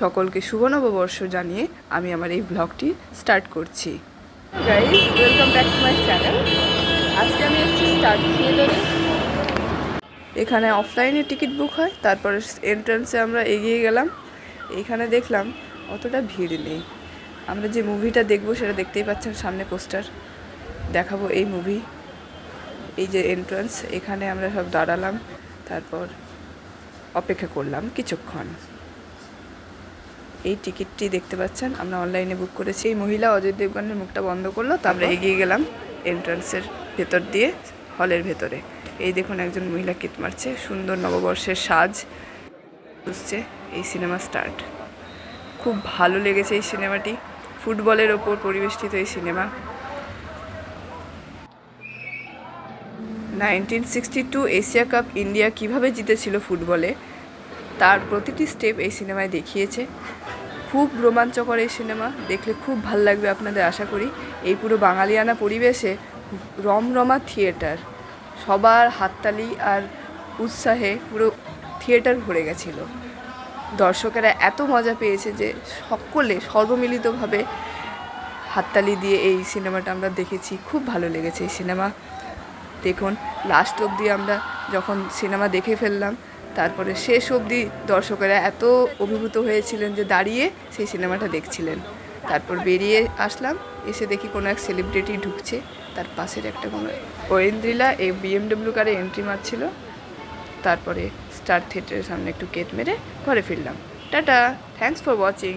সকলকে শুভ নববর্ষ জানিয়ে আমি আমার এই ব্লগটি স্টার্ট করছি। Guys, welcome back to my channel. আজকে আমি এসেছি স্টার থিয়েটারে। এখানে অফলাইনে টিকিট বুক হয়, তারপরে এন্ট্রান্সে আমরা এগিয়ে গেলাম। এইখানে দেখলাম অতটা ভিড় নেই। আমরা যে মুভিটা দেখবো সেটা দেখতেই পাচ্ছেন, সামনে পোস্টার দেখাবো এই মুভি। এই যে এন্ট্রান্স, এখানে আমরা সব দাঁড়ালাম, তারপর অপেক্ষা করলাম কিছুক্ষণ। এই টিকিটটি দেখতে পাচ্ছেন আমরা অনলাইনে বুক করেছি। এই মহিলা অজয় দেবগনের মুখটা বন্ধ করলো, তো আমরা এগিয়ে গেলাম এন্ট্রান্সের ভেতর দিয়ে হলের ভেতরে। এই দেখুন একজন মহিলা কিত মারছে, সুন্দর নববর্ষের সাজ বুঝছে। এই সিনেমা স্টার্ট। খুব ভালো লেগেছে এই সিনেমাটি। ফুটবলের ওপর পরিবেষ্টিত এই সিনেমা। 1962 এশিয়া কাপ ইন্ডিয়া কিভাবে জিতেছিল ফুটবলে, তার প্রতিটি স্টেপ এই সিনেমায় দেখিয়েছে। খুব রোমাঞ্চকর এই সিনেমা, দেখলে খুব ভাল লাগবে আপনাদের আশা করি। এই পুরো বাঙালিয়ানা পরিবেশে রমরমা থিয়েটার, সবার হাততালি আর উৎসাহে পুরো থিয়েটার ভরে গেছিল। দর্শকেরা এত মজা পেয়েছে যে সকলে সর্বমিলিতভাবে হাততালি দিয়ে এই সিনেমাটা আমরা দেখেছি। খুব ভালো লেগেছে এই সিনেমা। দেখুন লাস্ট অবধি আমরা যখন সিনেমা দেখে ফেললাম, তারপরে শেষ অবধি দর্শকেরা এত অভিভূত হয়েছিলেন যে দাঁড়িয়ে সেই সিনেমাটা দেখছিলেন। তারপর বেরিয়ে আসলাম, এসে দেখি কোনো এক সেলিব্রিটি ঢুকছে, তার পাশের একটা কোনো ঐন্দ্রিলা এই BMW কারে এন্ট্রি মারছিল। তারপরে স্টার থিয়েটারের সামনে একটু কেট মেরে ঘরে ফিরলাম। Tata, thanks for watching.